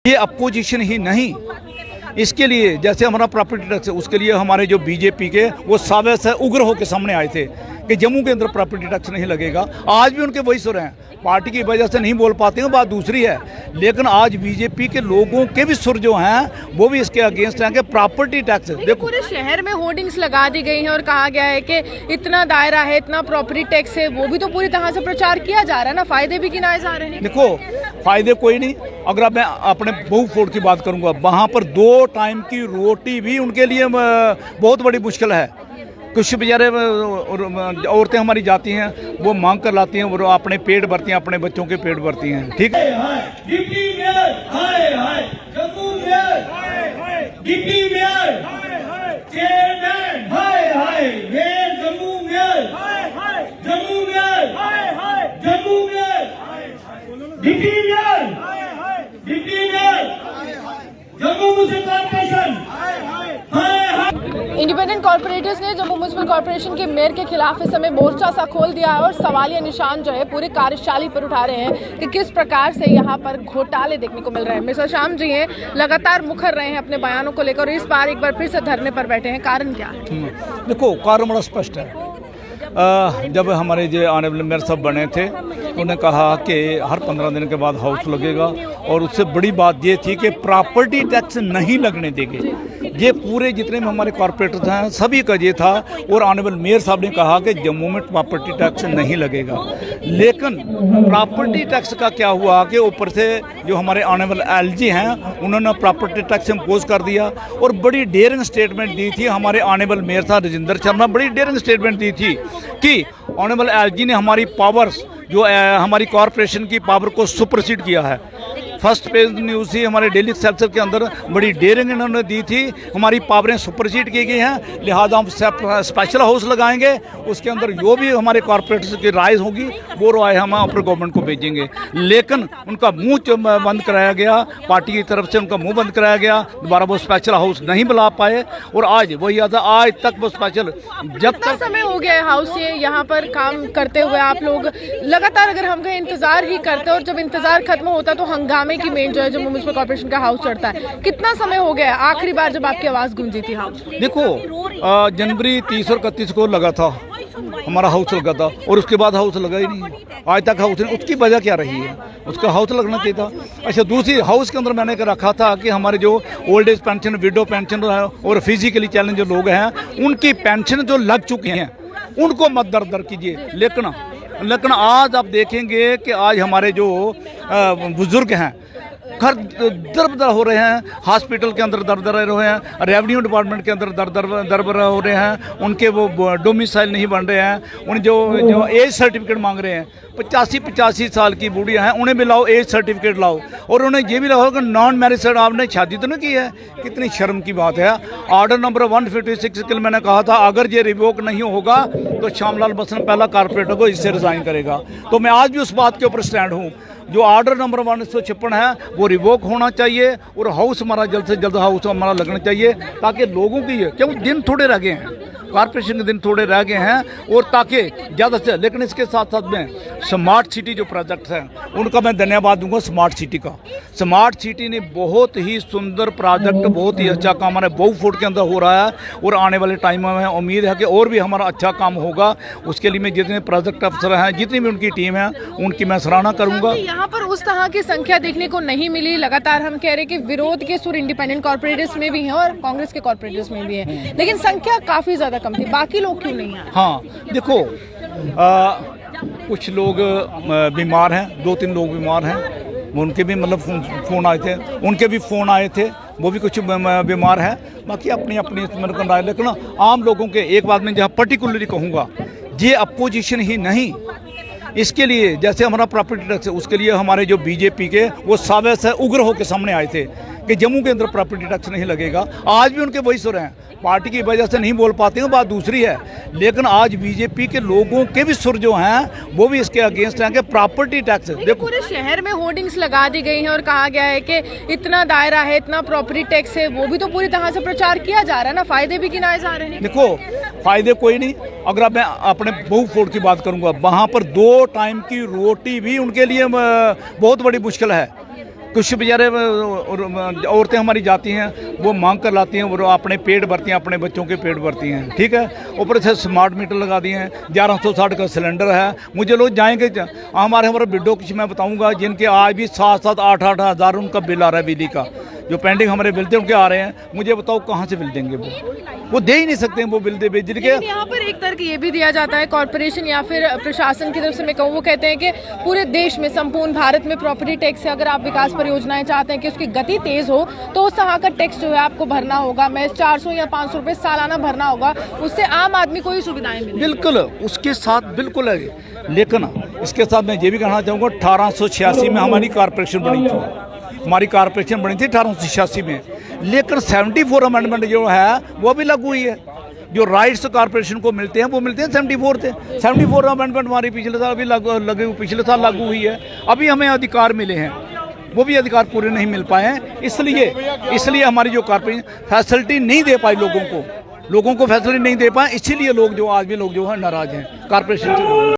ये अपोजिशन ही नहीं, इसके लिए जैसे हमारा प्रॉपर्टी टैक्स है उसके लिए हमारे जो बीजेपी के वो सावे से उग्र होकर सामने आए थे कि जम्मू के अंदर प्रॉपर्टी टैक्स नहीं लगेगा। आज भी उनके वही सुर हैं, पार्टी की वजह से नहीं बोल पाते हैं, बात दूसरी है। लेकिन आज बीजेपी के लोगों के भी सुर जो हैं वो भी इसके अगेंस्ट हैं कि प्रॉपर्टी टैक्स देखो पूरे शहर में होर्डिंग्स लगा दी गई हैं और कहा गया है कि इतना दायरा है, इतना प्रॉपर्टी टैक्स है, वो भी तो पूरी तरह से प्रचार किया जा रहा है ना, फायदे भी गिनाए जा रहे हैं। देखो फायदे कोई नहीं, अगर मैं अपने बहू फोर्ट की बात करूंगा, वहां पर 2 टाइम की रोटी भी उनके लिए बहुत बड़ी मुश्किल है। कुछ बेचारे औरतें हमारी जाती हैं, वो मांग कर लाती हैं, वो अपने पेट भरती हैं, अपने बच्चों के पेट भरती हैं। ठीक है, इंडिपेंडेंट कॉर्पोरेटर्स ने जम्मू म्युनिसिपल कॉर्पोरेशन के मेयर के खिलाफ इस समय मोर्चा सा खोल दिया है और सवालिया निशान जो है पूरे कार्यशाली पर उठा रहे हैं कि किस प्रकार से यहाँ पर घोटाले देखने को मिल रहे हैं। मिस्टर श्याम जी हैं, लगातार मुखर रहे हैं अपने बयानों को लेकर, इस बार एक बार फिर से धरने पर बैठे हैं, कारण क्या है? देखो कारण बड़ा स्पष्ट है। जब हमारे जो ऑनरेबल मेयर साहब बने थे उन्होंने कहा कि हर 15 दिन के बाद हाउस लगेगा, और उससे बड़ी बात ये थी कि प्रॉपर्टी टैक्स नहीं लगने देंगे। ये पूरे जितने भी हमारे कॉर्पोरेटर्स हैं सभी का ये था, और ऑनरेबल मेयर साहब ने कहा कि जम्मू में प्रॉपर्टी टैक्स नहीं लगेगा। लेकिन प्रॉपर्टी टैक्स का क्या हुआ कि ऊपर से जो हमारे ऑनरेबल एलजी हैं उन्होंने प्रॉपर्टी टैक्स इम्पोज कर दिया, और बड़ी डेयरिंग स्टेटमेंट दी थी हमारे ऑनरेबल मेयर साहब राजेंद्र शर्मा, बड़ी डेयरिंग स्टेटमेंट दी थी कि ऑनरेबल एलजी ने हमारी पावर्स जो हमारी कॉरपोरेशन की पावर को सुपरसीड किया है। फर्स्ट पेज न्यूज़ थी हमारे डेली एक्सेलसियर के अंदर, बड़ी डेयरिंग इन्होंने दी थी, हमारी पावरें सुपरसीड की गई हैं, लिहाजा हम स्पेशल हाउस लगाएंगे, उसके अंदर जो भी हमारे कॉर्पोरेट्स की राय होगी वो राय हम अपर गवर्नमेंट को भेजेंगे। लेकिन उनका मुंह बंद कराया गया, पार्टी की तरफ से उनका मुंह बंद कराया गया, दोबारा वो स्पेशल हाउस नहीं बुला पाए, और आज वही आता आज तक वो स्पेशल जब तक समय हो गया है हाउस ये यहाँ पर काम करते हुए, आप लोग लगातार अगर हम कहें इंतजार ही करते और जब इंतजार खत्म होता तो हंगामे की मेन जो है जम्मू म्युनिसिपल कॉर्पोरेशन का हाउस चढ़ता है। कितना समय हो गया है आखिरी बार जब आपकी आवाज गूंजी थी हाउस? देखो जनवरी 30 और 31 को लगा था हमारा हाउस लगा था, और उसके बाद हाउस लगा ही नहीं, आज तक हाउस नहीं। उसकी वजह क्या रही है? उसका हाउस लगना चाहिए था। अच्छा, दूसरी हाउस के अंदर मैंने रखा था कि हमारे जो old age pension, window pension और फिजिकली चैलेंज जो लोग हैं उनकी पेंशन जो लग चुकी हैं उनको मत दर कीजिए। लेकिन आज आप देखेंगे कि आज हमारे जो बुजुर्ग हैं घर दर हो रहे हैं, हॉस्पिटल के अंदर दर रहे हैं, रेवेन्यू डिपार्टमेंट के अंदर दर हो रहे हैं, उनके वो डोमिसाइल नहीं बन रहे हैं, उन जो एज सर्टिफिकेट मांग रहे हैं, 85 साल की बूढ़ियाँ हैं, उन्हें भी लाओ एज सर्टिफिकेट लाओ, और उन्हें ये भी लाओ कि नॉन मैरिज आपने शादी तो नहीं की है। कितनी शर्म की बात है। ऑर्डर नंबर 156 कल मैंने कहा था अगर ये रिवोक नहीं होगा तो श्यामलाल बसन पहला कॉर्पोरेटर को इससे रिजाइन करेगा। तो मैं आज भी उस बात के ऊपर स्टैंड हूँ, जो ऑर्डर नंबर 156 है वो रिवोक होना चाहिए, और हाउस हमारा जल्द से जल्द हाउस हमारा लगना चाहिए, ताकि लोगों की क्योंकि दिन थोड़े रह गए हैं, कॉर्पोरेशन के दिन थोड़े रह गए हैं, और ताकि ज़्यादा से। लेकिन इसके साथ साथ में स्मार्ट सिटी जो प्रोजेक्ट्स हैं उनका मैं धन्यवाद दूंगा स्मार्ट सिटी का। स्मार्ट सिटी ने बहुत ही सुंदर प्रोजेक्ट, बहुत ही अच्छा काम हमारे बहु फुट के अंदर हो रहा है, और आने वाले टाइम में उम्मीद है कि और भी हमारा अच्छा काम होगा। उसके लिए मैं जितने प्रोजेक्ट अफसर हैं, जितनी भी उनकी टीम है, उनकी मैं सराहना करूँगा। यहाँ पर उस तरह की संख्या देखने को नहीं मिली। लगातार हम कह रहे हैं कि विरोध के सुर इंडिपेंडेंट कॉर्पोरेटर्स में भी हैं और कांग्रेस के कॉर्पोरेटर्स में भी हैं, लेकिन संख्या काफ़ी ज़्यादा कम थी। बाकी लोग क्यों नहीं आए? हाँ देखो कुछ लोग बीमार हैं, 2-3 लोग बीमार हैं, उनके भी मतलब फ़ोन आए थे, उनके भी फ़ोन आए थे, वो भी कुछ बीमार हैं। बाकी अपनी मतलब राय। लेकिन आम लोगों के एक बात में जहाँ पर्टिकुलरली कहूँगा, ये अपोजिशन ही नहीं, इसके लिए जैसे हमारा प्रॉपर्टी टैक्स है उसके लिए हमारे जो बीजेपी के वो सावे से उग्र होकर सामने आए थे कि जम्मू के अंदर प्रॉपर्टी टैक्स नहीं लगेगा। आज भी उनके वही सुर हैं, पार्टी की वजह से नहीं बोल पाते हैं, बात दूसरी है। लेकिन आज बीजेपी के लोगों के भी सुर जो हैं वो भी इसके अगेंस्ट हैं कि प्रॉपर्टी टैक्स। देखो पूरे शहर में होर्डिंग्स लगा दी गई हैं और कहा गया है कि इतना दायरा है, इतना प्रॉपर्टी टैक्स है, वो भी तो पूरी तरह से प्रचार किया जा रहा है ना, फायदे भी गिनाए जा रहे हैं। देखो फायदे कोई नहीं, अगर मैं अपने बहू फोर्ट की बात करूंगा, वहां पर 2 टाइम की रोटी भी उनके लिए बहुत बड़ी मुश्किल है। कुछ बेचारे औरतें हमारी जाती हैं, वो मांग कर लाती हैं, वो अपने पेट भरती हैं, अपने बच्चों के पेट भरती हैं, ठीक है। ऊपर से स्मार्ट मीटर लगा दिए हैं, 1160 का सिलेंडर है। मुझे लोग जाएंगे हमारे बिड्डो कुछ मैं बताऊंगा जिनके आज भी 7-7, 8-8 हज़ार उनका बिल आ रहा है बिजली का, जो पेंडिंग हमारे बिल थे उनके आ रहे हैं। मुझे बताओ कहाँ से बिल देंगे? वो दे ही नहीं सकते हैं वो बिल दे बिजली के। यहाँ पर एक तर्क ये भी दिया जाता है कॉर्पोरेशन या फिर प्रशासन की तरफ से, मैं कहूँ, वो कहते हैं कि पूरे देश में, संपूर्ण भारत में प्रॉपर्टी टैक्स है। अगर आप विकास परियोजनाएं चाहते हैं कि उसकी गति तेज हो तो उस तरह का टैक्स जो है आपको भरना होगा। मैं 400 या 500 रुपये सालाना भरना होगा, उससे आम आदमी को ही सुविधाएं मिलेंगी। बिल्कुल, उसके साथ बिल्कुल है। लेकिन इसके साथ मैं ये भी कहना चाहूँगा 1886 में हमारी कॉर्पोरेशन बनी थी, हमारी कॉर्पोरेशन बनी थी 1886 में, लेकिन 74 अमेंडमेंट जो है वो भी लागू हुई है। जो राइट्स कॉर्पोरेशन को मिलते हैं वो मिलते हैं 74 थे। 74 अमेंडमेंट हमारी पिछले साल अभी पिछले साल लागू हुई है। अभी हमें अधिकार मिले हैं, वो भी अधिकार पूरे नहीं मिल पाए हैं। इसलिए हमारी जो कॉर्पोरेशन फैसिलिटी नहीं दे पाई लोगों को फैसिलिटी नहीं दे पाए, इसीलिए लोग जो आज भी लोग जो है नाराज हैं कॉर्पोरेशन से।